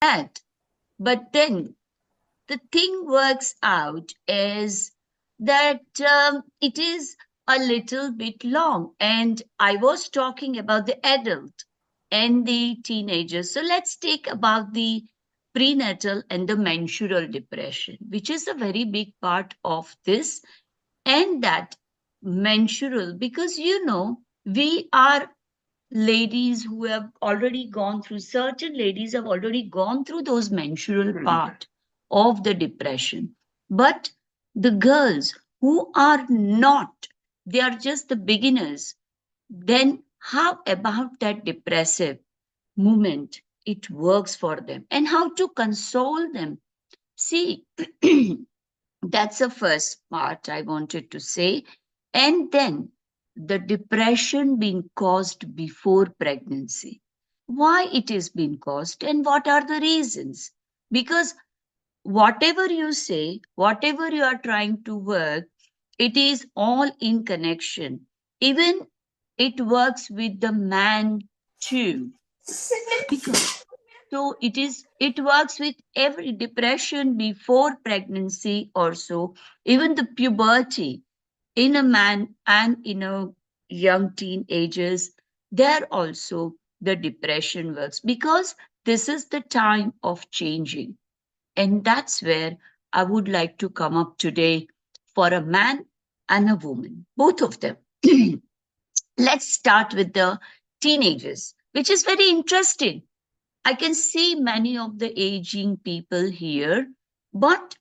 that. But then the thing works out is that it is a little bit long. And I was talking about the adult and the teenagers. So let's take about the prenatal and the menstrual depression, which is a very big part of this. And that menstrual, because we are ladies who have already gone through, certain ladies have already gone through those menstrual part of the depression. But the girls who are not, they are just the beginners, then how about that depressive moment? It works for them. And how to console them? See, that's the first part I wanted to say. And then the depression being caused before pregnancy. Why it is being caused and what are the reasons? Because whatever you say, whatever you are trying to work, it is all in connection. Even it works with the man too. Because so it works with every depression before pregnancy or so, even the puberty in a man and in a young teenagers, there also the depression works because this is the time of changing. And that's where I would like to come up today for a man and a woman, both of them. Let's start with the teenagers, which is very interesting. I can see many of the aging people here, but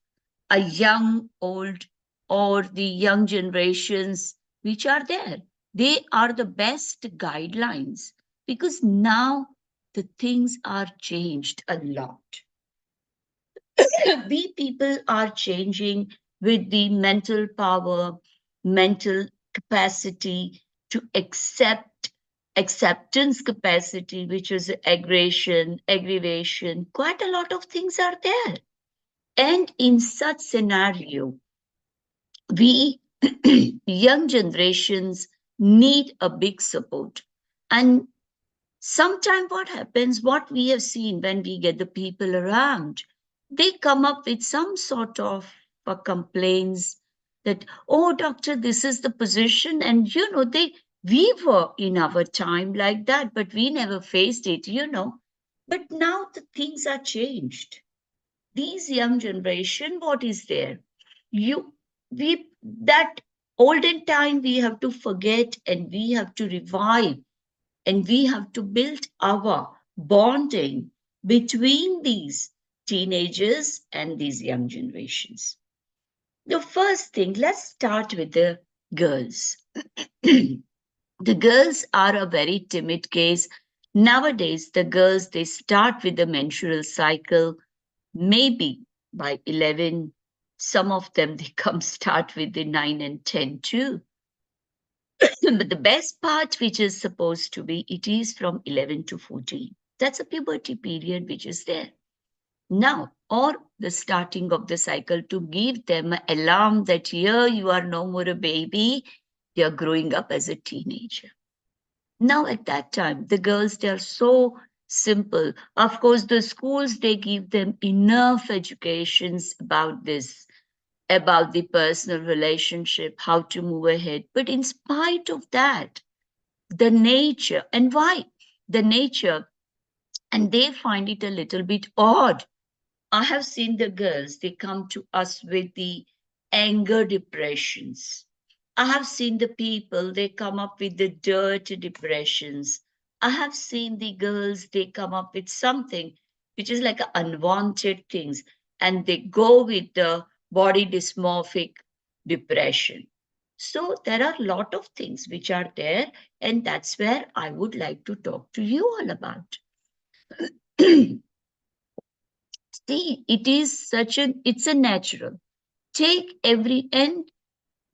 a young, old, or the young generations which are there, they are the best guidelines because now the things are changed a lot. We people are changing with the mental power, mental capacity to acceptance capacity, which is aggression, aggravation. Quite a lot of things are there. And in such scenario, we young generations need a big support. And sometimes what happens, what we have seen when we get the people around, they come up with some sort of complaints that, oh, doctor, this is the position. And, we were in our time like that, but we never faced it. But now the things are changed. These young generation, what is there? You, we, that olden time we have to forget and we have to revive and we have to build our bonding between these teenagers and these young generations. The first thing, let's start with the girls. The girls are a very timid case. Nowadays, the girls, they start with the menstrual cycle, maybe by 11. Some of them, they come start with the 9 and 10 too. But the best part, which is supposed to be, it is from 11 to 14. That's a puberty period which is there. Now, or the starting of the cycle to give them an alarm that here you are no more a baby, they are growing up as a teenager. Now, at that time, the girls, they are so simple. Of course, the schools, they give them enough educations about this, about the personal relationship, how to move ahead. But in spite of that, the nature and why the nature, and they find it a little bit odd. I have seen the girls, they come to us with the anger depressions. I have seen the people, they come up with the dirt depressions. I have seen the girls, they come up with something which is like unwanted things, and they go with the body dysmorphic depression. So there are a lot of things which are there, and that's where I would like to talk to you all about. See, it is it's a natural. Take every and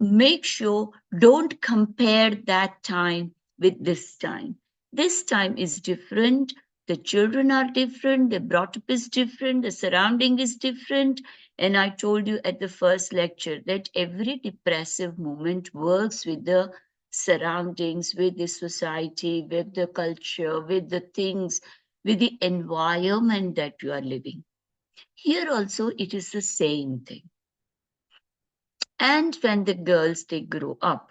make sure don't compare that time with this time. This time is different. The children are different. The brought up is different. The surrounding is different. And I told you at the first lecture that every depressive moment works with the surroundings, with the society, with the culture, with the things. with the environment that you are living. Here also, it is the same thing. And when the girls they grow up,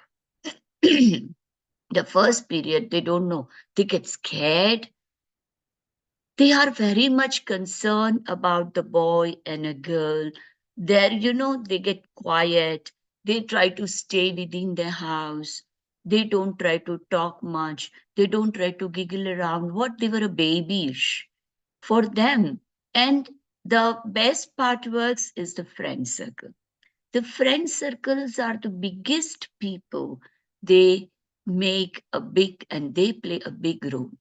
the first period they don't know, they get scared. They are very much concerned about the boy and a girl. There, they get quiet. They try to stay within their house. They don't try to talk much. They don't try to giggle around. What they were a babyish for them. And the best part works is the friend circle. The friend circles are the biggest people. They make a big and they play a big role.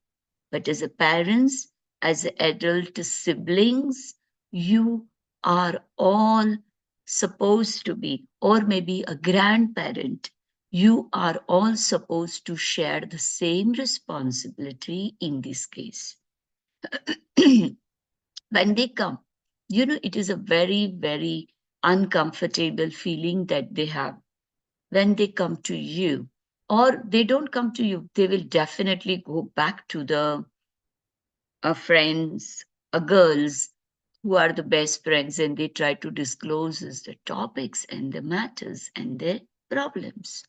But as a parents, as adult siblings, you are all supposed to be, or maybe a grandparent, you are all supposed to share the same responsibility in this case. When they come, it is a very, very uncomfortable feeling that they have when they come to you, or they don't come to you, they will definitely go back to the friends, girls who are the best friends, and they try to disclose the topics and the matters and their problems.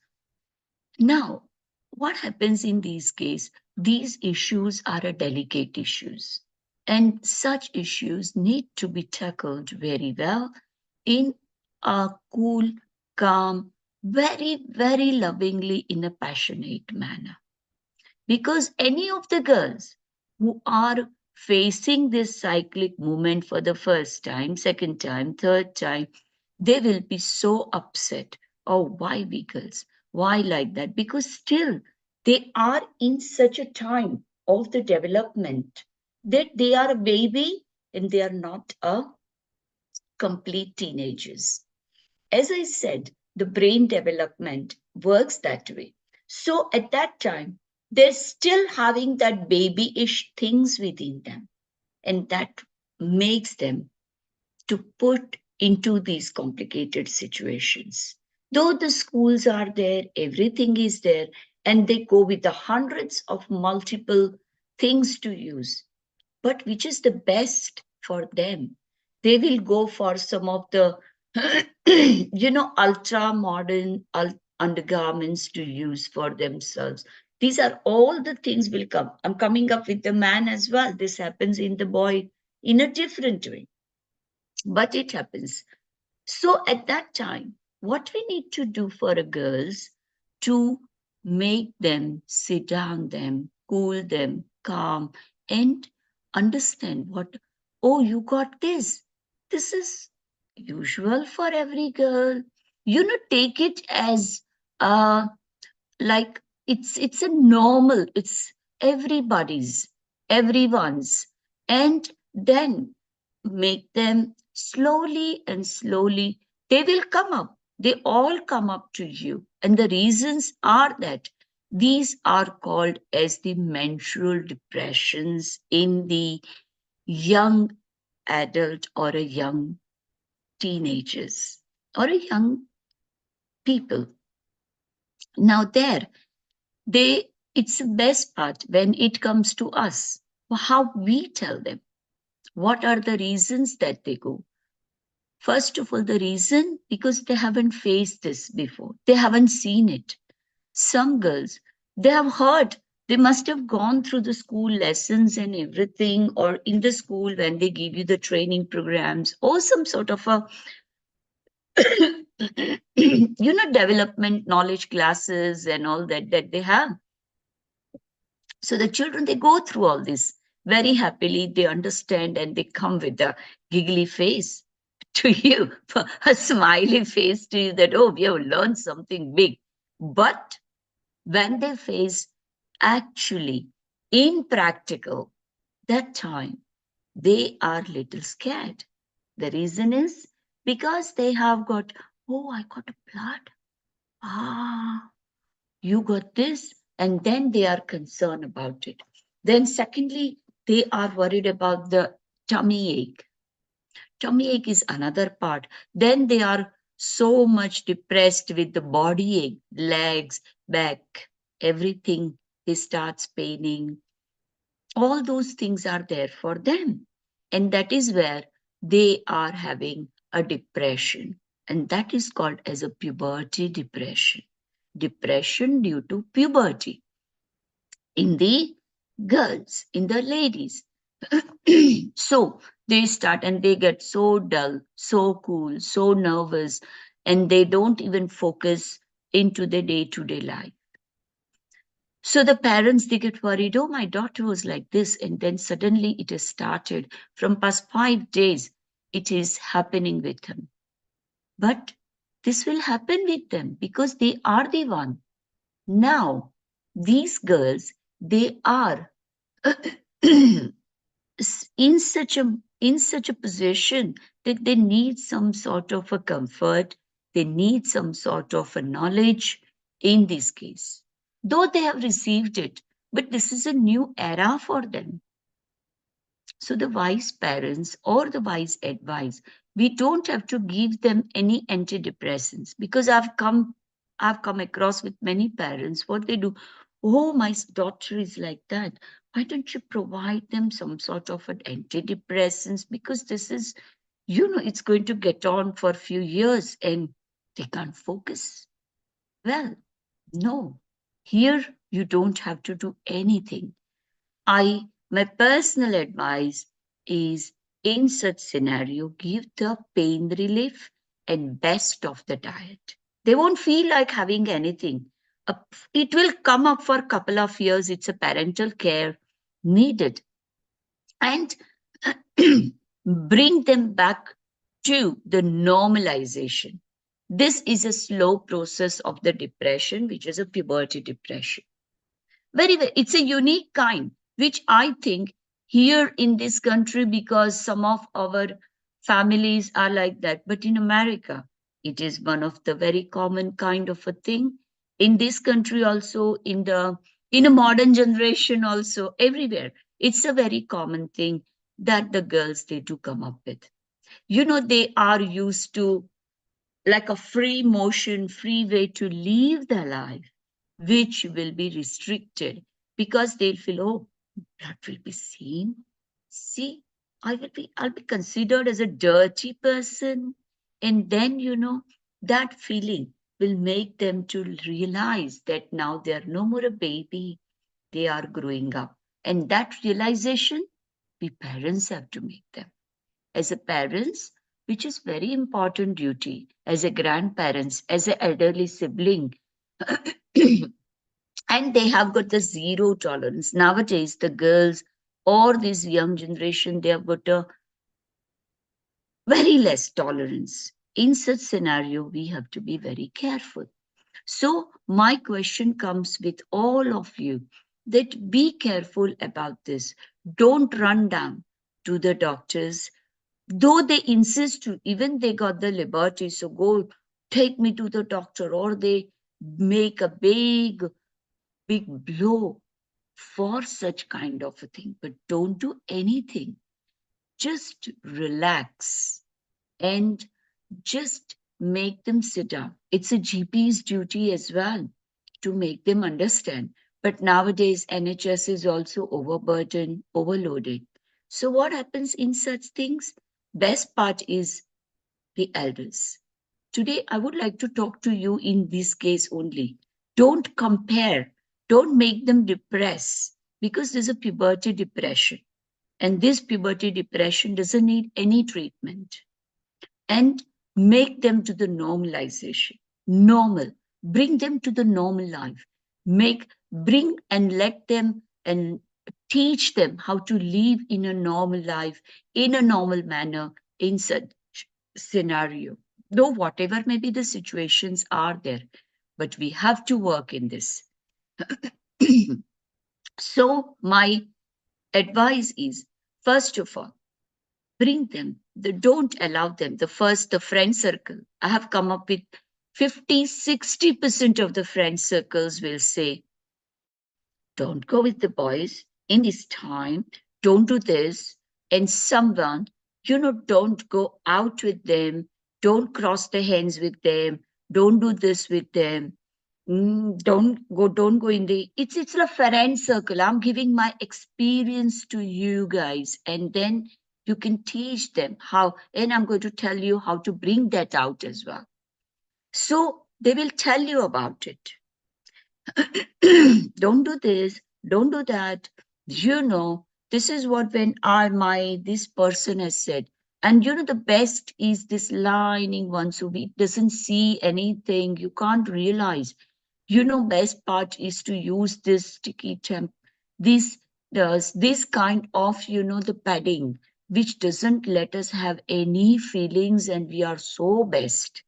Now, what happens in these cases? These issues are a delicate issues, and such issues need to be tackled very well in a cool, calm, very, very lovingly in a passionate manner. Because any of the girls who are facing this cyclic movement for the first time, second time, third time, they will be so upset. Oh, why we girls? Why like that? Because still they are in such a time of the development that they are a baby and they are not a complete teenagers. As I said, the brain development works that way. So at that time, they're still having that babyish things within them, and that makes them to put into these complicated situations. Though the schools are there, everything is there, and they go with the hundreds of multiple things to use, but which is the best for them? They will go for some of the, ultra modern undergarments to use for themselves. These are all the things will come. I'm coming up with the man as well. This happens in the boy in a different way, but it happens. So at that time, what we need to do for the girls to make them sit down them, cool them, calm, and understand what, oh, you got this. This is usual for every girl. Take it as like it's a normal, it's everybody's, everyone's, and then make them slowly and slowly, they will come up, they all come up to you, and the reasons are that these are called as the menstrual depressions in the young adult or a young teenagers or a young people. Now there, it's the best part when it comes to us, how we tell them what are the reasons that they go. First of all, the reason because they haven't faced this before, they haven't seen it. Some girls, they have heard, they must have gone through the school lessons and everything, or in the school when they give you the training programs or some sort of a development knowledge classes and all that they have. So the children, they go through all this very happily, they understand, and they come with a giggly face to you, a smiley face to you that, oh, we have learned something big. But when they face actually in practical, that time, they are little scared. The reason is because they have got, oh, I got a blood. Ah, you got this, and then they are concerned about it. Then secondly, they are worried about the tummy ache. Tummy ache is another part. Then they are so much depressed with the body ache, legs, back, everything. They starts paining. All those things are there for them. And that is where they are having a depression. And that is called as a puberty depression. Depression due to puberty in the girls, in the ladies. So they start and they get so dull, so cool, so nervous, and they don't even focus into the day to day life. So the parents, they get worried, oh, my daughter was like this, and then suddenly it has started from past 5 days. It is happening with them. But this will happen with them because they are the one. Now, these girls, they are in such a position that they need some sort of a comfort, they need some sort of a knowledge in this case, though they have received it, but this is a new era for them. So the wise parents or the wise advice, we don't have to give them any antidepressants, because I've come across with many parents what they do. Oh, my daughter is like that. Why don't you provide them some sort of an antidepressants? Because this is, it's going to get on for a few years and they can't focus. Well, no. Here you don't have to do anything. My personal advice is, in such scenario, give the pain relief and best of the diet. They won't feel like having anything. Uh, It will come up for a couple of years. It's a parental care needed. And bring them back to the normalization. This is a slow process of the depression, which is a puberty depression. It's a unique kind, which I think here in this country, because some of our families are like that, but in America, it is one of the very common kind of a thing. In this country also, in a modern generation also, everywhere, it's a very common thing that the girls they do come up with. They are used to like a free motion, free way to live their life, which will be restricted because they'll feel, oh, blood will be seen. See, I'll be considered as a dirty person. And then, that feeling will make them to realize that now they are no more a baby, they are growing up. And that realization, we parents have to make them as a parents, which is very important duty as a grandparents, as an elderly sibling. And they have got the zero tolerance. Nowadays, the girls or this young generation, they have got a very less tolerance. In such scenario, we have to be very careful. So my question comes with all of you, that be careful about this. Don't run down to the doctors, though they insist to, even they got the liberty, so go take me to the doctor, or they make a big blow for such kind of a thing. But don't do anything, just relax and just make them sit down. It's a GP's duty as well to make them understand. But nowadays NHS is also overburdened, overloaded. So what happens in such things? Best part is the elders. Today, I would like to talk to you in this case only. Don't compare, don't make them depressed, because there's a puberty depression. And this puberty depression doesn't need any treatment. And make them to the normalization, normal. Bring them to the normal life. Bring and let them and teach them how to live in a normal life, in a normal manner, in such scenario. Though whatever maybe the situations are there, but we have to work in this. So my advice is, first of all, bring them, don't allow them. The friend circle, I have come up with 50-60% of the friend circles will say, don't go with the boys in this time, don't do this. And someone, don't go out with them, don't cross the hands with them, don't do this with them. Don't go in the. It's a friend circle. I'm giving my experience to you guys, and then you can teach them how. And I'm going to tell you how to bring that out as well. So they will tell you about it. Don't do this, don't do that. This is what when this person has said. And the best is this lining one, so we doesn't see anything, you can't realize. Best part is to use this sticky temp. This does this kind of, the padding, which doesn't let us have any feelings, and we are so best.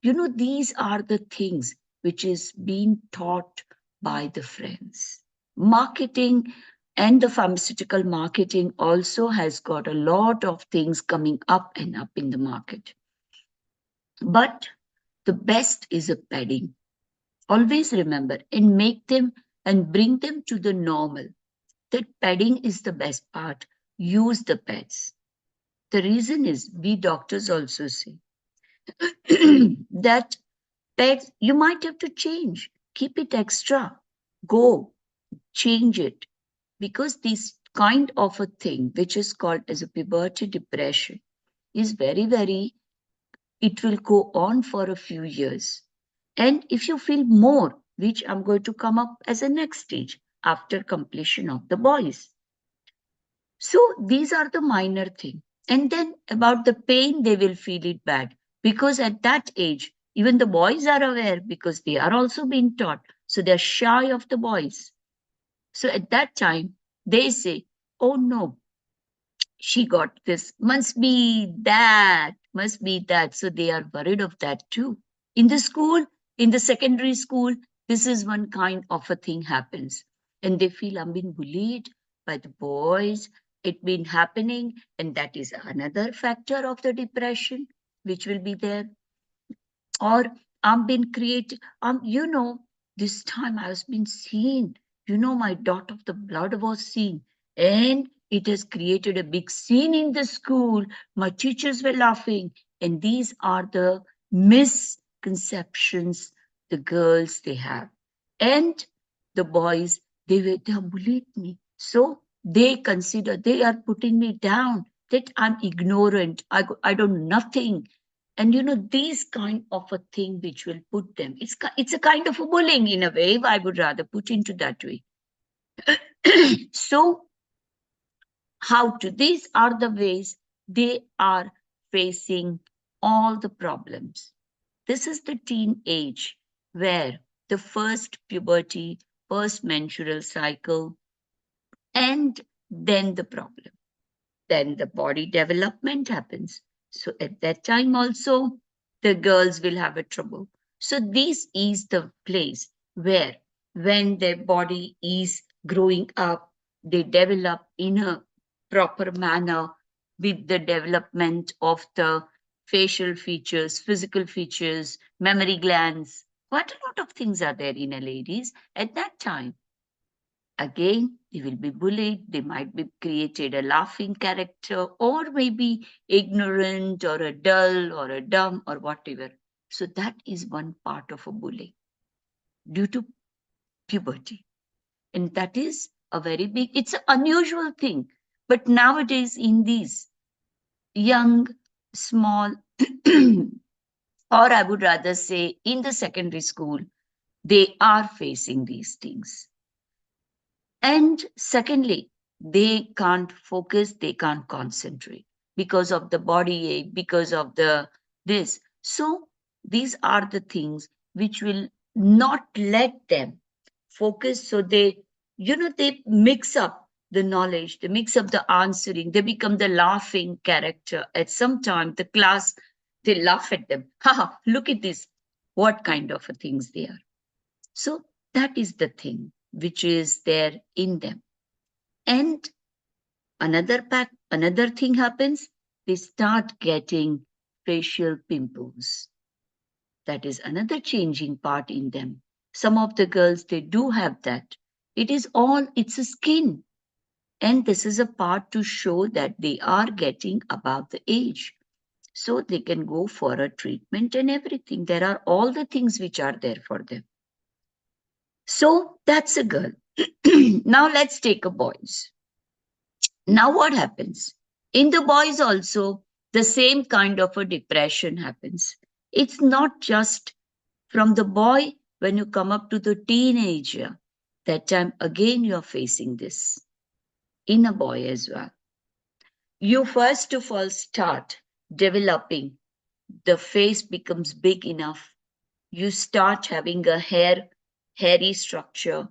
These are the things which is being taught by the friends. Marketing and the pharmaceutical marketing also has got a lot of things coming up and up in the market. But the best is a padding. Always remember and make them and bring them to the normal. That padding is the best part. Use the pads. The reason is we doctors also say that pets, you might have to change. Keep it extra. Go, change it. Because this kind of a thing, which is called as a puberty depression, is very, very, it will go on for a few years. And if you feel more, which I'm going to come up as a next stage after completion of the boys. So these are the minor things. And then about the pain, they will feel it bad because at that age, even the boys are aware because they are also being taught. So they're shy of the boys. So at that time, they say, oh no, she got this, must be that. So they are worried of that too. In the school, in the secondary school, this is one kind of a thing happens. And they feel I'm being bullied by the boys. It been happening. And that is another factor of the depression, which will be there. Or I'm been created. This time I was been seen. My dot of the blood was seen. And it has created a big scene in the school. My teachers were laughing. And these are the misconceptions the girls they have. And the boys, they have bullied me. So they consider they are putting me down, that I'm ignorant. I don't nothing. And these kind of a thing which will put them, it's a kind of a bullying in a way, I would rather put into that way. So how to, these are the ways they are facing all the problems. This is the teen age where the first puberty, first menstrual cycle, and then the problem, then the body development happens. So at that time also, the girls will have a trouble. So this is the place where when their body is growing up, they develop in a proper manner with the development of the facial features, physical features, memory glands. Quite a lot of things are there in a ladies at that time. Again, they will be bullied, they might be created a laughing character, or maybe ignorant, or a dull, or a dumb, or whatever. So that is one part of a bullying due to puberty. And that is a very big, it's an unusual thing. But nowadays, in these young, small, or I would rather say in the secondary school, they are facing these things. And secondly, they can't focus, they can't concentrate because of the body ache, because of the this. So these are the things which will not let them focus. So they mix up the knowledge, they mix up the answering, they become the laughing character. At some time, the class, they laugh at them. Haha, look at this. What kind of a things they are. So that is the thing which is there in them. And another thing happens, they start getting facial pimples. That is another changing part in them. Some of the girls, they do have that. It's a skin. And this is a part to show that they are getting above the age. So they can go for a treatment and everything. There are all the things which are there for them. So that's a girl. Now let's take a boys. Now what happens? In the boys also, the same kind of a depression happens. It's not just from the boy when you come up to the teenager. That time again you are facing this in a boy as well. You first of all start developing, the face becomes big enough, you start having a hairy structure,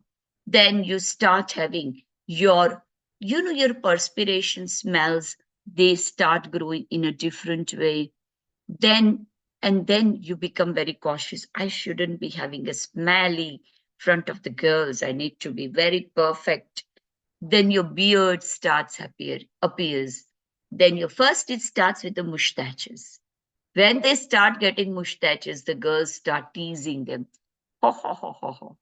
then you start having your, your perspiration smells, they start growing in a different way. Then and then you become very cautious. I shouldn't be having a smelly front of the girls, I need to be very perfect. Then your beard starts appears. Then your first, it starts with the mustaches. When they start getting mustaches, the girls start teasing them. Ho, ho, ho, ho, ho.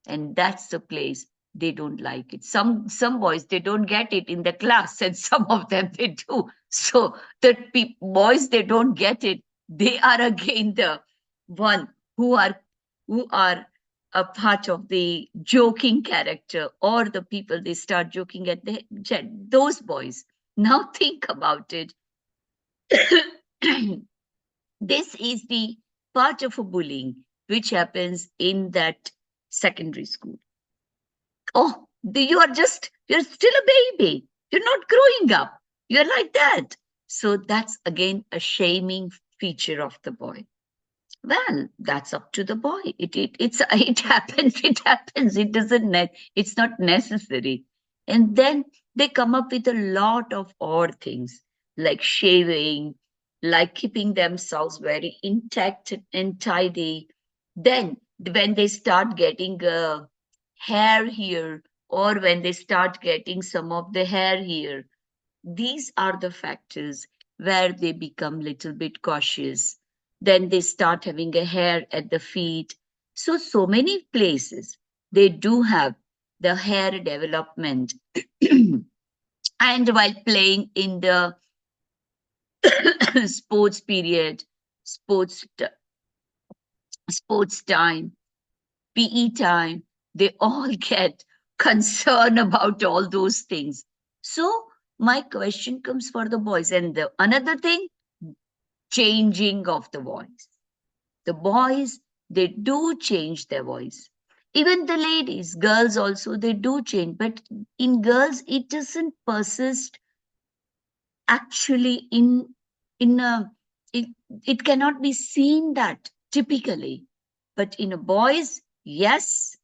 And that's the place they don't like it. Some boys, they don't get it in the class, and some of them they do. So the boys, they don't get it. They are again the one who are who are a part of the joking character, or the people, they start joking at those boys. Now think about it. This is the part of a bullying which happens in that secondary school. Oh, you're still a baby. You're not growing up. You're like that. So that's again a shaming feature of the boy. Well, that's up to the boy. It happens. It happens. It doesn't. It's not necessary. And then they come up with a lot of odd things like shaving, like keeping themselves very intact and tidy. Then when they start getting hair here, or when they start getting some of the hair here, these are the factors where they become little bit cautious. Then they start having a hair at the feet. So many places they do have the hair development. And while playing in the sports period, sports sports time, PE time, they all get concerned about all those things. So my question comes for the boys. And the another thing, changing of the voice. The boys, they do change their voice. Even the ladies, girls also, they do change. But in girls, it doesn't persist actually in a, it, it cannot be seen that typically. But in a boys, yes,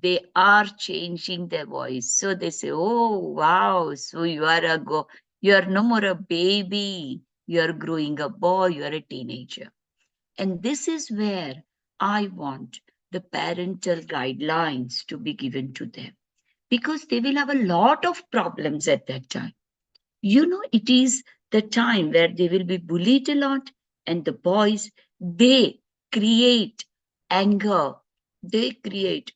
they are changing their voice. So they say, oh wow, so you are no more a baby, you are growing a boy, you are a teenager. And this is where I want the parental guidelines to be given to them, because they will have a lot of problems at that time. It is the time where they will be bullied a lot, and the boys, they create anger, they create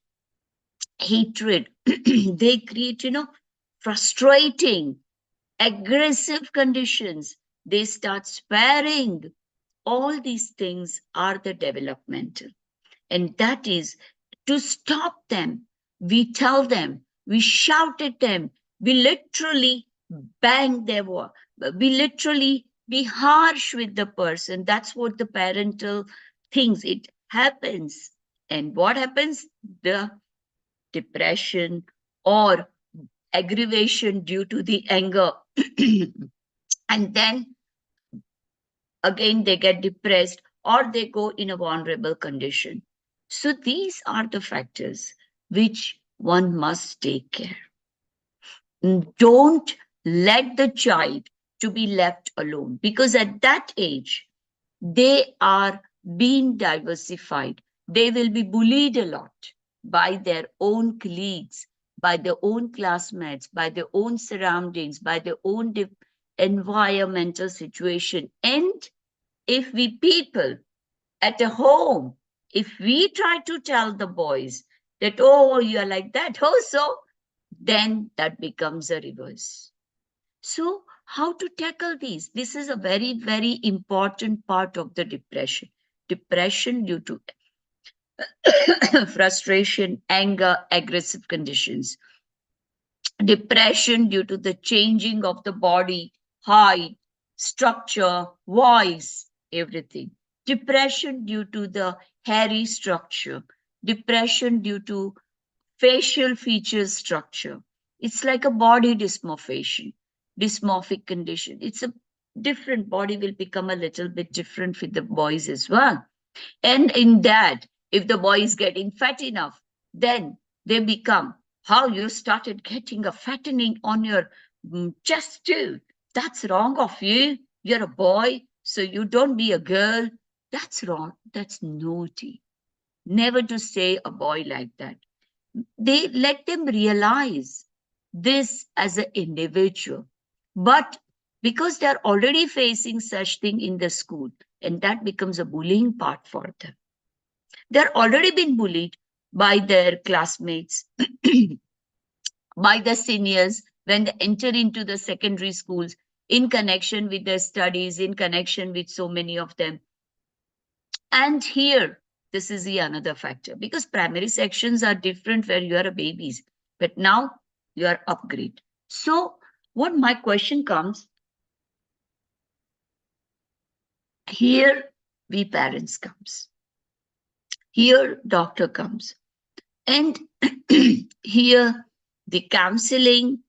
hatred, they create, frustrating, aggressive conditions. They start swearing. All these things are the developmental. And that is to stop them. We tell them, we shout at them, we literally bang their wall, we literally be harsh with the person. That's what the parental things. It happens. And what happens? The depression or aggravation due to the anger. And then again they get depressed, or they go in a vulnerable condition. So these are the factors which one must take care. Don't let the child to be left alone, because at that age they are being diversified. They will be bullied a lot by their own colleagues, by their own classmates, by their own surroundings, by their own environmental situation. And if we people at a home, if we try to tell the boys that, oh, you're like that, oh, so, then that becomes a reverse. So, how to tackle these? This is a very, very important part of the depression. Depression due to frustration, anger, aggressive conditions, depression due to the changing of the body, height, structure, voice, everything. Depression due to the hairy structure, depression due to facial features structure. It's like a body dysmorphation, dysmorphic condition. It's a different body will become a little bit different with the boys as well. And in that, if the boy is getting fat enough, then they become how you started getting a fattening on your chest too. That's wrong of you. You're a boy, so you don't be a girl. That's wrong. That's naughty. Never to say a boy like that. They let them realize this as an individual. But because they're already facing such thing in the school, and that becomes a bullying part for them. They're already been bullied by their classmates, by the seniors when they enter into the secondary schools in connection with their studies, in connection with so many of them. And here, this is the another factor because primary sections are different where you are a babies, but now you are upgrade. So, what my question comes here, we parents comes. Here, doctor comes. And here, the counseling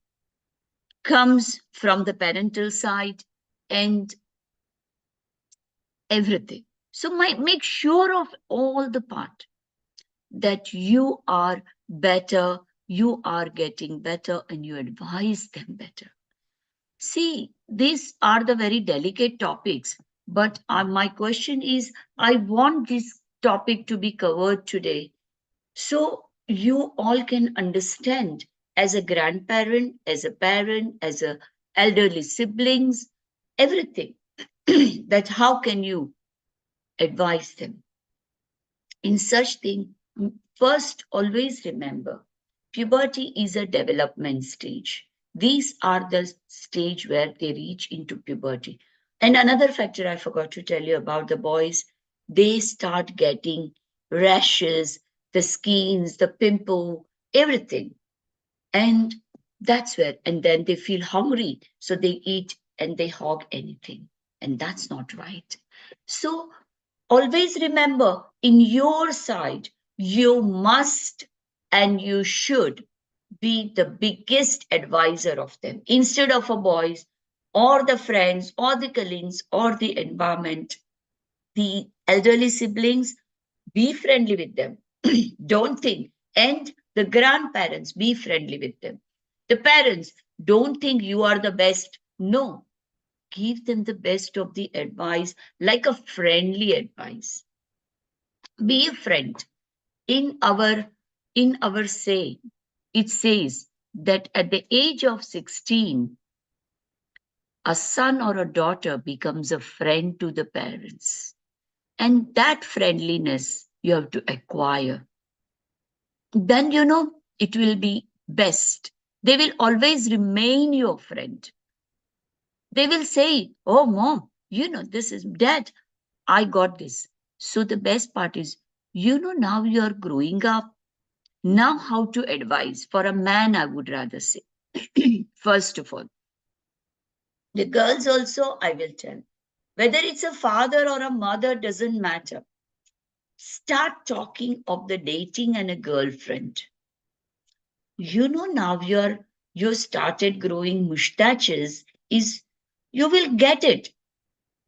comes from the parental side and everything. So make sure of all the part that you are better, you are getting better, and you advise them better. See, these are the very delicate topics, but my question is I want this topic to be covered today so you all can understand as a grandparent, as a parent, as a elderly siblings, everything that how can you advise them in such thing. First, always remember puberty is a development stage. These are the stage where they reach into puberty. And another factor I forgot to tell you about the boys, they start getting rashes, the skins, the pimple, everything. And that's where, and then they feel hungry. So they eat and they hog anything. And that's not right. So always remember in your side, you must and you should be the biggest advisor of them instead of a boys or the friends or the colleagues or the environment. The elderly siblings, be friendly with them. Don't think. And the grandparents, be friendly with them. The parents, don't think you are the best. No, give them the best of the advice, like a friendly advice. Be a friend. In our say, it says that at the age of 16, a son or a daughter becomes a friend to the parents. And that friendliness you have to acquire. Then it will be best. They will always remain your friend. They will say, "Oh, mom, this is dad. I got this." So the best part is, now you are growing up. Now, how to advise for a man, I would rather say. First of all, the girls also, I will tell. Whether it's a father or a mother, doesn't matter. Start talking of the dating and a girlfriend. Now you started growing mustaches, is you will get it.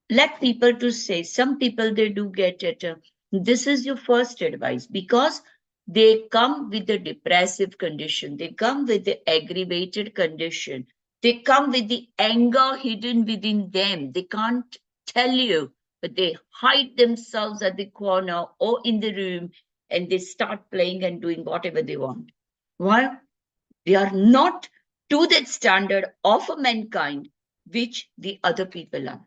Let people to say, some people they do get it. This is your first advice because they come with the depressive condition, they come with the aggravated condition, they come with the anger hidden within them. They can't tell you, but they hide themselves at the corner or in the room and they start playing and doing whatever they want. Why? They are not to that standard of a mankind which the other people are,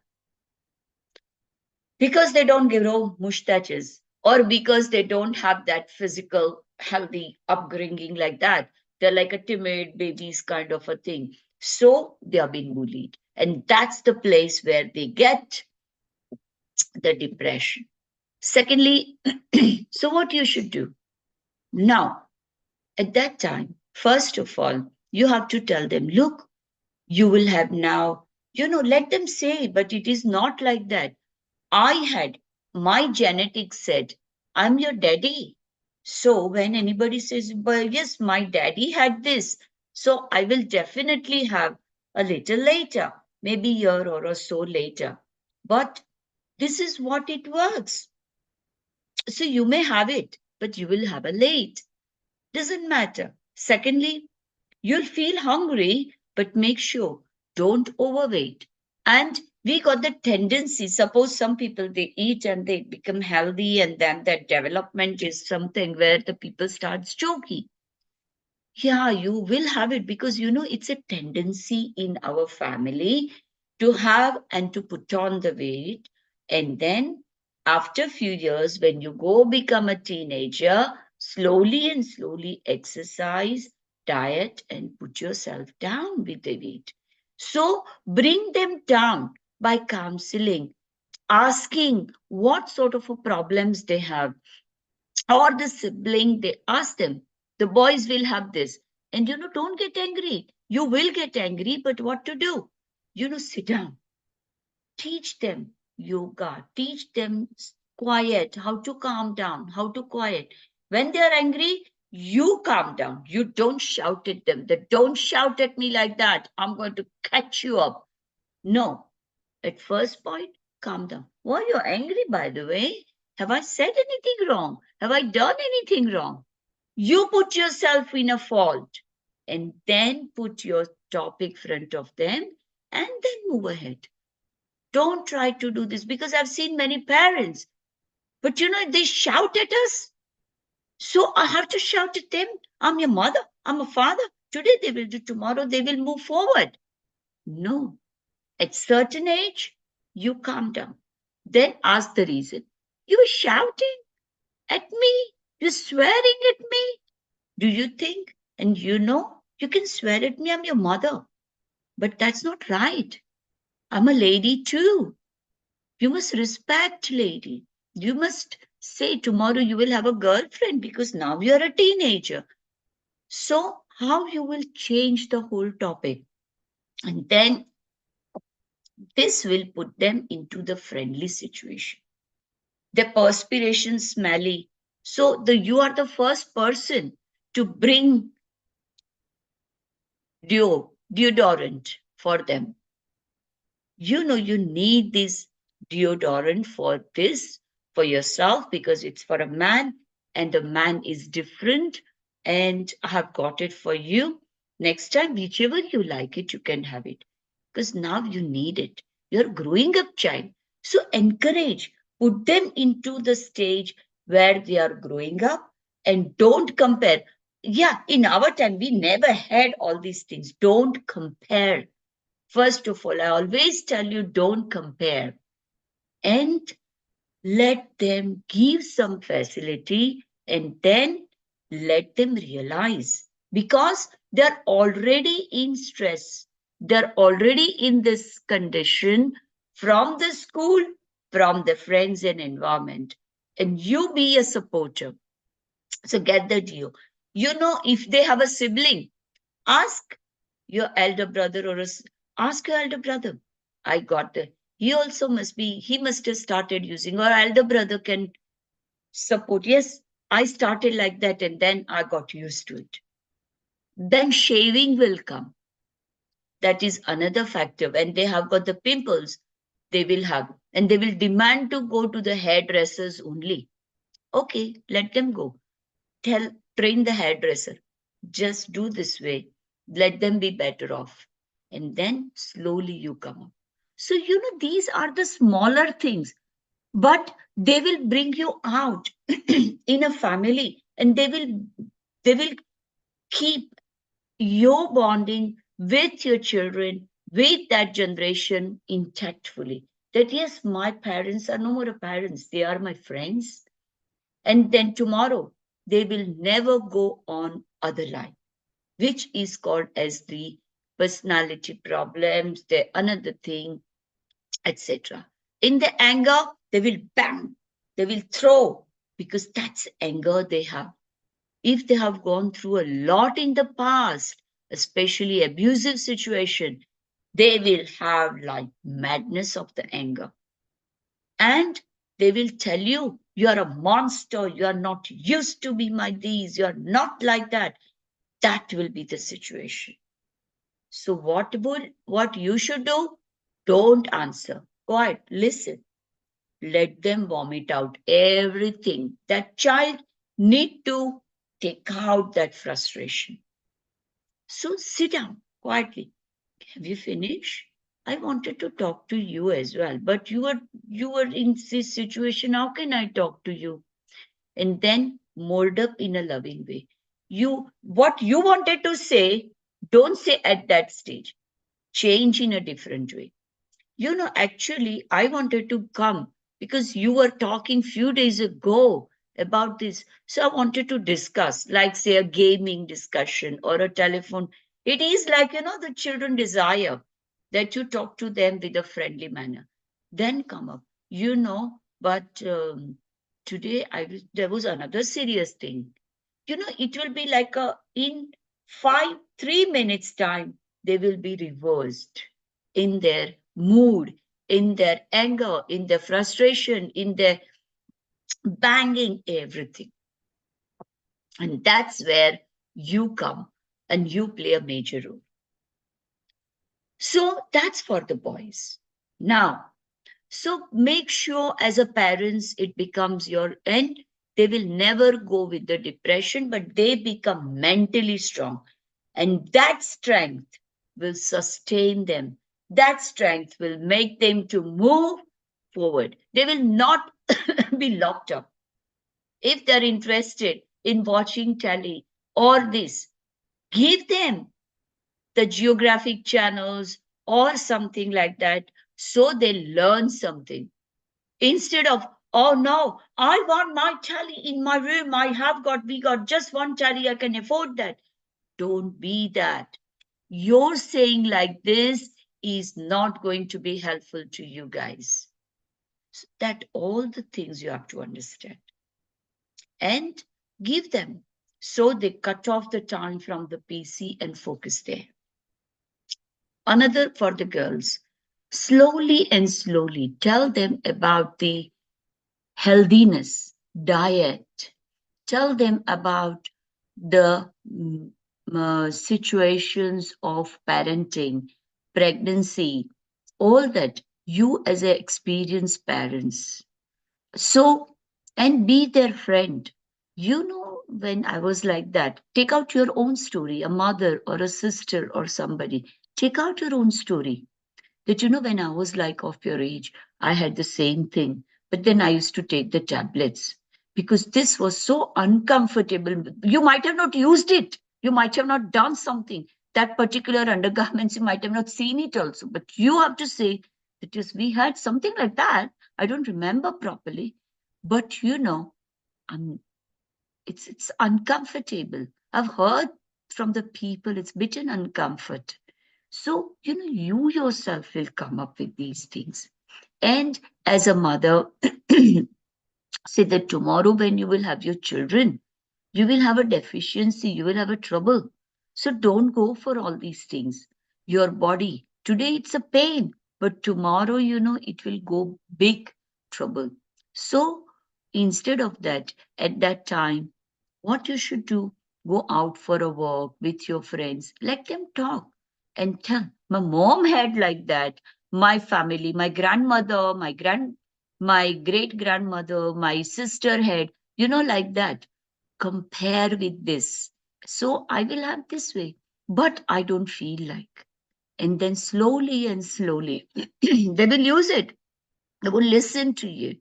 because they don't grow mustaches or because they don't have that physical healthy upbringing like that. They're like a timid babies kind of a thing. So they are being bullied. And that's the place where they get the depression. Secondly, so what you should do now at that time, first of all, you have to tell them, look, you will have now, let them say, but it is not like that. I had, my genetics said, I'm your daddy. So when anybody says, well, yes, my daddy had this, so I will definitely have a little later, maybe a year or so later. But this is what it works. So you may have it, but you will have a late. Doesn't matter. Secondly, you'll feel hungry, but make sure don't overweight. And we got the tendency, suppose some people they eat and they become healthy, and then their development is something where the people starts joking. Yeah, you will have it because it's a tendency in our family to have and to put on the weight. And then after a few years, when you go become a teenager, slowly and slowly exercise, diet, and put yourself down with the weight. So bring them down by counseling, asking what sort of a problems they have, or the sibling, they ask them, the boys will have this. And don't get angry. You will get angry, but what to do? Sit down, teach them yoga, teach them quiet, how to calm down, how to quiet. When they are angry, you calm down. You don't shout at them. They don't shout at me like that. I'm going to catch you up. No, at first point, calm down. Why you're angry, by the way? Have I said anything wrong? Have I done anything wrong? You put yourself in a fault and then put your topic front of them and then move ahead. Don't try to do this because I've seen many parents, but they shout at us. So I have to shout at them. I'm your mother. I'm a father. Today they will do, tomorrow they will move forward. No, at certain age, you calm down. Then ask the reason. You were shouting at me. You're swearing at me. Do you think? And you can swear at me. I'm your mother. But that's not right. I'm a lady too. You must respect lady. You must say tomorrow you will have a girlfriend because now you're a teenager. So how you will change the whole topic? And then this will put them into the friendly situation. The perspiration smelly. So you are the first person to bring deodorant for them. You need this deodorant for this, for yourself, because it's for a man, and the man is different. And I have got it for you. Next time, whichever you like it, you can have it. Because now you need it. You're growing up child. So encourage, put them into the stage where they are growing up and don't compare. Yeah, in our time, we never had all these things. Don't compare. First of all, I always tell you don't compare and let them give some facility and then let them realize because they're already in stress. They're already in this condition from the school, from the friends and environment. And you be a supporter. So get the deal. If they have a sibling, ask your elder brother ask your elder brother. I got the. He must have started using, or elder brother can support. Yes, I started like that and then I got used to it. Then shaving will come. That is another factor. When they have got the pimples, they will have, and they will demand to go to the hairdressers only. Okay, let them go. Train the hairdresser. Just do this way. Let them be better off. And then slowly you come up. So, these are the smaller things, but they will bring you out in a family and they will keep your bonding with your children, with that generation intactfully. That yes, my parents are no more parents, they are my friends. And then tomorrow, they will never go on other line, which is called as the personality problems, the another thing, etc. In the anger, they will bang. They will throw because that's anger they have. If they have gone through a lot in the past, especially abusive situation, they will have like madness of the anger. And they will tell you, you are a monster, you are not used to be my these, you are not like that. That will be the situation. So what you should do? Don't answer. Quiet, listen. Let them vomit out everything. That child need to take out that frustration. So sit down quietly. Have you finished? I wanted to talk to you as well, but you were in this situation. How can I talk to you? And then mold up in a loving way. You what you wanted to say, don't say at that stage. Change in a different way. Actually, I wanted to come because you were talking few days ago about this. So I wanted to discuss, like, say, a gaming discussion or a telephone. It is like, the children desire that you talk to them with a friendly manner. Then come up, but today there was another serious thing. It will be like in 3 minutes time, they will be reversed in their mood, in their anger, in their frustration, in their banging, everything. And that's where you come and you play a major role. So that's for the boys. Now, so make sure as a parents it becomes your end. They will never go with the depression, but they become mentally strong. And that strength will sustain them. That strength will make them to move forward. They will not be locked up. If they're interested in watching telly or this, give them the geographic channels or something like that so they learn something. Instead of, oh no, I want my telly in my room. We got just one telly. I can afford that. Don't be that. Your saying like this is not going to be helpful to you guys. So that all the things you have to understand and give them so they cut off the time from the PC and focus there. Another for the girls, slowly and slowly tell them about the healthiness, diet, tell them about the situations of parenting, pregnancy, all that you as a experienced parents. So, and be their friend. When I was like that, take out your own story, a mother or a sister or somebody. Take out your own story that when I was like of your age, I had the same thing. But then I used to take the tablets because this was so uncomfortable. You might have not used it. You might have not done something. That particular undergarments, you might have not seen it also. But you have to say that yes, we had something like that. I don't remember properly. But um, it's uncomfortable. I've heard from the people it's bit an uncomfort. So, you yourself will come up with these things. And as a mother, say that tomorrow when you will have your children, you will have a deficiency, you will have a trouble. So don't go for all these things. Your body, today it's a pain, but tomorrow, it will go big trouble. So instead of that, at that time, what you should do, go out for a walk with your friends, let them talk and tell. My mom had like that. My family, my grandmother, my great grandmother, my sister had, like that. Compare with this. So I will have this way, but I don't feel like. And then slowly and slowly, they will use it. They will listen to you,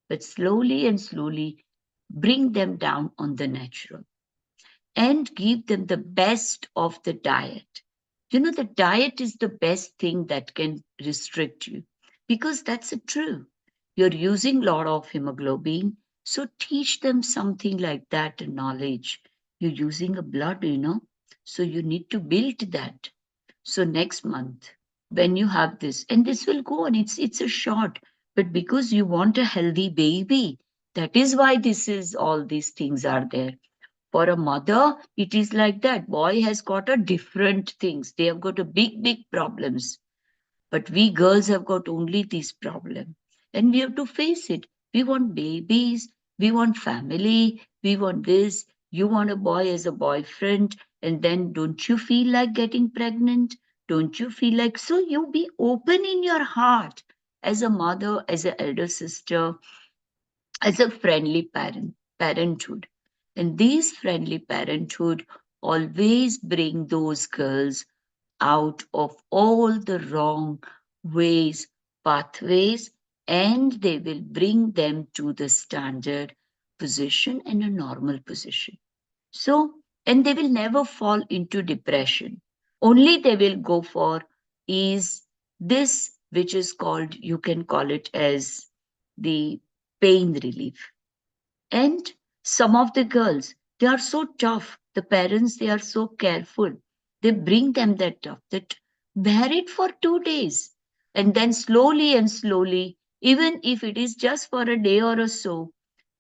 but slowly and slowly bring them down on the natural and give them the best of the diet. The diet is the best thing that can restrict you because that's true. You're using a lot of hemoglobin, so teach them something like that knowledge. You're using a blood, so you need to build that. So next month, when you have this, and this will go on, it's a short, but because you want a healthy baby, That is why all these things are there. For a mother, it is like that. Boy has got a different things. They have got a big problems. But we girls have got only this problem. And we have to face it. We want babies, we want family, we want this. You want a boy as a boyfriend, and then don't you feel like getting pregnant? Don't you feel like so? You be open in your heart as a mother, as an elder sister, as a friendly parenthood. And these friendly parenthood always bring those girls out of all the wrong ways, pathways, and they will bring them to the standard position and a normal position. So, and they will never fall into depression. Only they will go for is this, which is called, you can call it as the pain relief. And some of the girls, they are so tough. The parents, they are so careful. They bring them that tough, that bear it for 2 days. And then slowly and slowly, even if it is just for a day or so,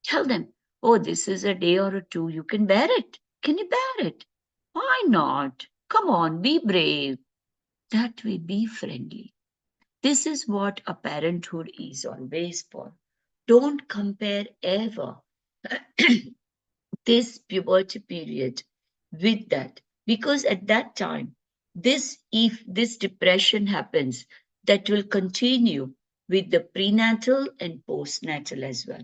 tell them, oh, this is a day or two. You can bear it. Can you bear it? Why not? Come on, be brave. That way, be friendly. This is what a parenthood is always for. Don't compare ever this puberty period with that, because at that time, this if this depression happens, that will continue with the prenatal and postnatal as well,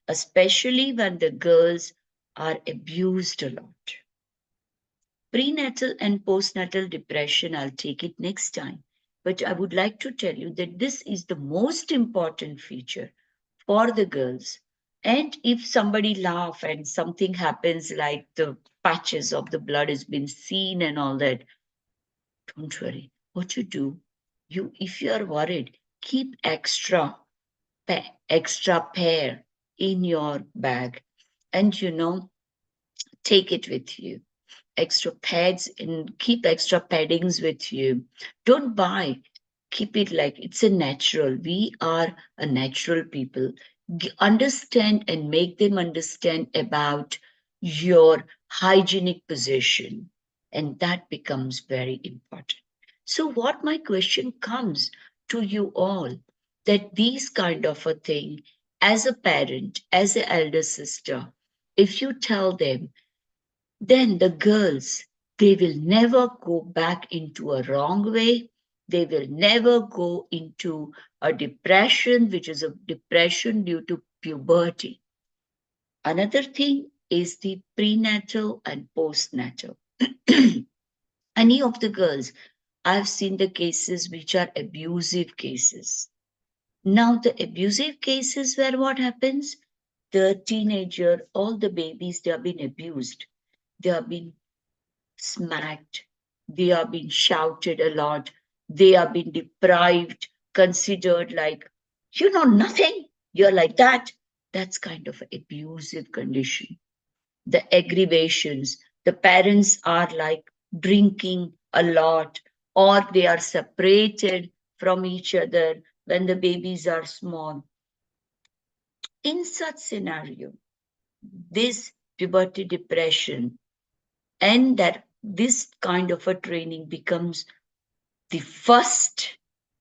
especially when the girls are abused a lot. Prenatal and postnatal depression, I'll take it next time, but I would like to tell you that this is the most important feature for the girls. And if somebody laugh and something happens like the patches of the blood has been seen and all that, don't worry. What you do, you if you are worried, keep extra pair in your bag, and take it with you. Extra pads and keep extra paddings with you. Don't buy, keep it like it's a natural. We are a natural people. Understand and make them understand about your hygienic position. And that becomes very important. So, what my question comes to you all, that these kind of a thing, as a parent, as an elder sister, if you tell them, then the girls, they will never go back into a wrong way. They will never go into a depression, which is a depression due to puberty. Another thing is the prenatal and postnatal. Any of the girls, I've seen the cases which are abusive cases. Now, the abusive cases where what happens? The teenager, all the babies, they have been abused. They have been smacked, they are being shouted a lot, they are being deprived, considered like, you know nothing, you're like that. That's kind of abusive condition. The aggravations, the parents are like drinking a lot, or they are separated from each other when the babies are small. In such scenario, this puberty depression and that this kind of a training becomes the first,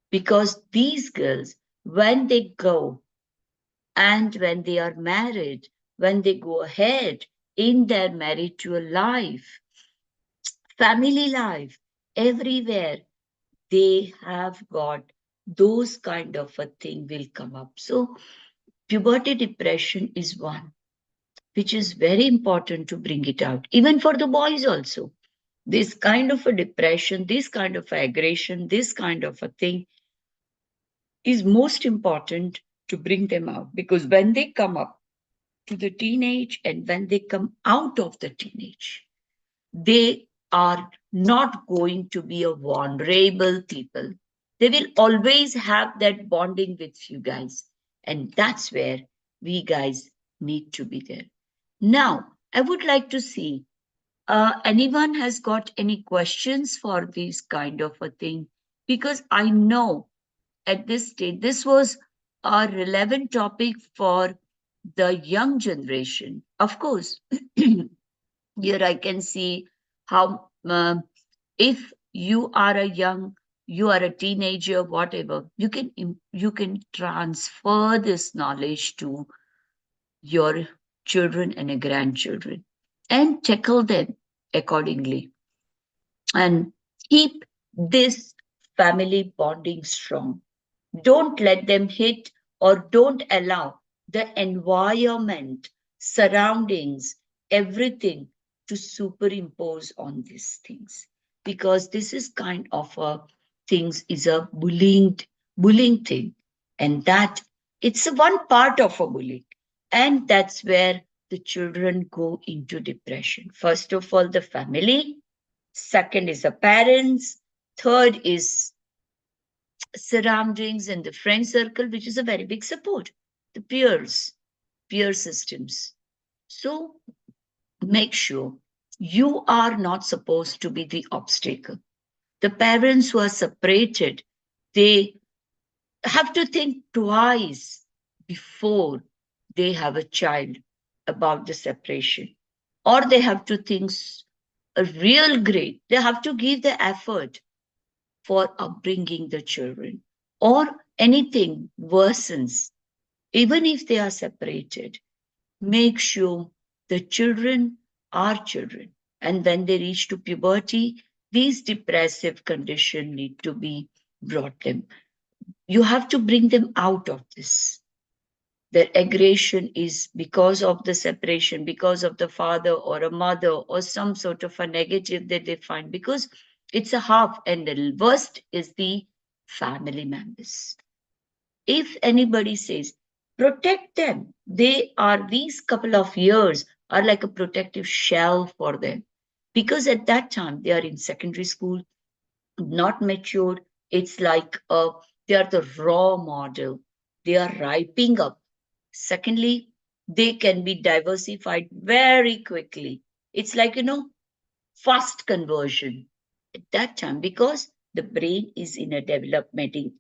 because these girls, when they go and when they are married, when they go ahead in their marital life, family life, everywhere, they have got those kind of a thing will come up. So puberty depression is one which is very important to bring it out, even for the boys also. This kind of a depression, this kind of aggression, this kind of a thing is most important to bring them out, because when they come up to the teenage and when they come out of the teenage, they are not going to be a vulnerable people. They will always have that bonding with you guys. And that's where we guys need to be there. Now, I would like to see anyone has got any questions for this kind of a thing? Because I know at this stage this was a relevant topic for the young generation, of course, here I can see how if you are a young, you are a teenager, whatever, you can transfer this knowledge to your children and your grandchildren and tackle them accordingly and keep this family bonding strong. Don't let them hit or don't allow the environment, surroundings, everything to superimpose on these things. Because this is kind of a things is a bullying thing. And that it's a one part of a bullying. And that's where the children go into depression. First of all, the family. Second is the parents. Third is surroundings and the friend circle, which is a very big support. The peer systems. So make sure you are not supposed to be the obstacle. The parents who are separated, they have to think twice before they have a child about the separation. Or they have to think a real great. They have to give the effort for upbringing the children or anything worsens, even if they are separated, make sure the children are children. And when they reach to puberty, these depressive conditions need to be brought them. You have to bring them out of this. Their aggression is because of the separation, because of the father or a mother or some sort of a negative that they find, because it's a half, and the worst is the family members. If anybody says, protect them, they are these couple of years are like a protective shell for them. Because at that time they are in secondary school, not matured. It's like they are the raw model. They are ripening up. Secondly, they can be diversified very quickly. It's like, fast conversion at that time because the brain is in a developing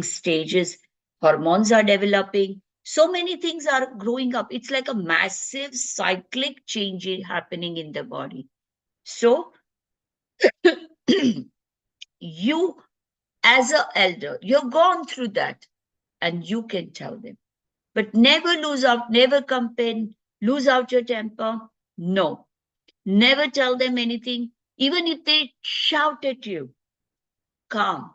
stages. Hormones are developing. So many things are growing up. It's like a massive cyclic change happening in the body. So you as an elder, you've gone through that and you can tell them. But never lose out, never complain, lose out your temper. No, never tell them anything. Even if they shout at you, calm,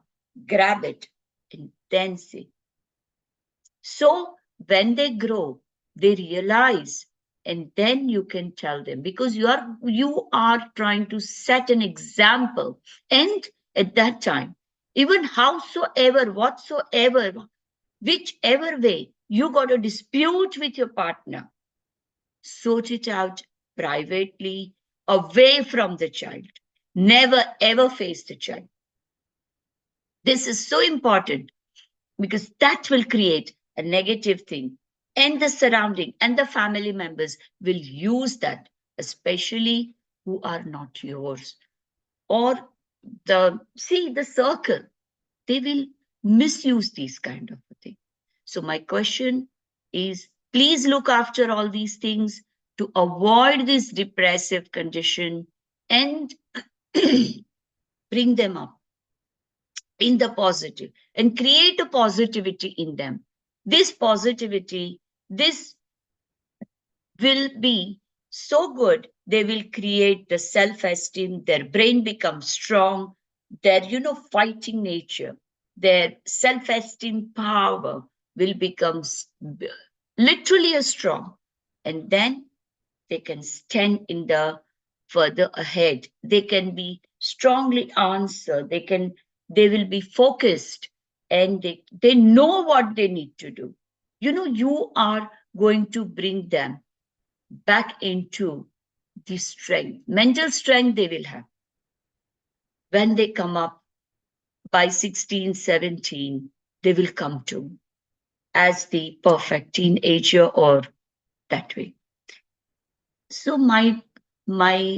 grab it, and then say. So when they grow, they realize, and then you can tell them because you are trying to set an example. And at that time, even howsoever, whatsoever, whichever way you got a dispute with your partner, sort it out privately, away from the child. Never ever face the child. This is so important because that will create a negative thing. And the surrounding and the family members will use that, especially who are not yours. Or the circle, they will misuse these kind of things. So my question is, please look after all these things to avoid this depressive condition and bring them up in the positive and create a positivity in them. This positivity, this will be so good. They will create the self-esteem, their brain becomes strong, their, fighting nature, their self-esteem power will become literally a strong. And then they can stand in the further ahead. They can be strongly answer. They will be focused and they know what they need to do. You are going to bring them back into the strength, mental strength they will have when they come up by 16, 17, they will come to as the perfect teenager or that way. So my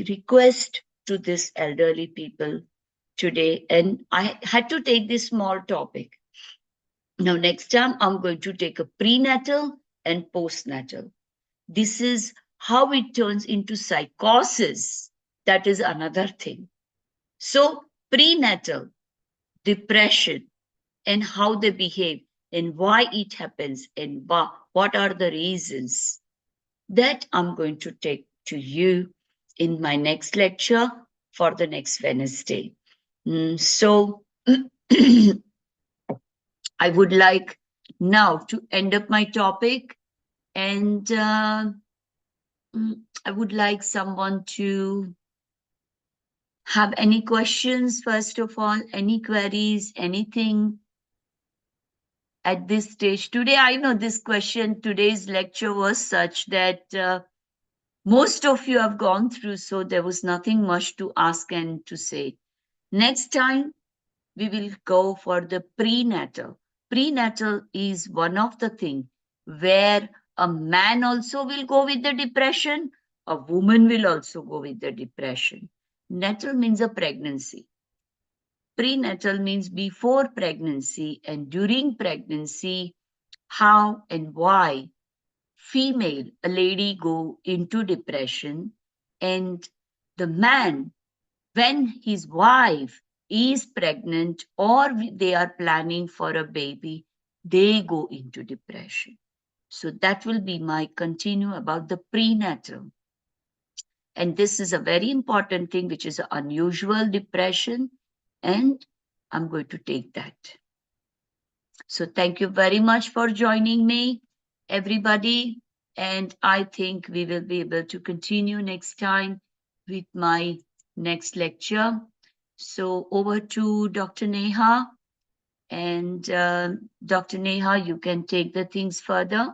request to this elderly people today, and I had to take this small topic. Now, next time I'm going to take a prenatal and postnatal. This is how it turns into psychosis. That is another thing. So, prenatal, depression, and how they behave, and why it happens, and what are the reasons, that I'm going to take to you in my next lecture for the next Wednesday. So, I would like now to end up my topic, and I would like someone to have any questions, first of all, any queries, anything at this stage. Today, I know this question, today's lecture was such that most of you have gone through, so there was nothing much to ask and to say. Next time, we will go for the prenatal. Prenatal is one of the things where a man also will go with the depression, a woman will also go with the depression. Natal means a pregnancy. Prenatal means before pregnancy and during pregnancy, how and why female, a lady, go into depression, and the man, when his wife is pregnant or they are planning for a baby, they go into depression. So that will be my continue about the prenatal. And this is a very important thing, which is an unusual depression. And I'm going to take that. So thank you very much for joining me, everybody. And I think we will be able to continue next time with my next lecture. So over to Dr. Neha. And Dr. Neha, you can take the things further.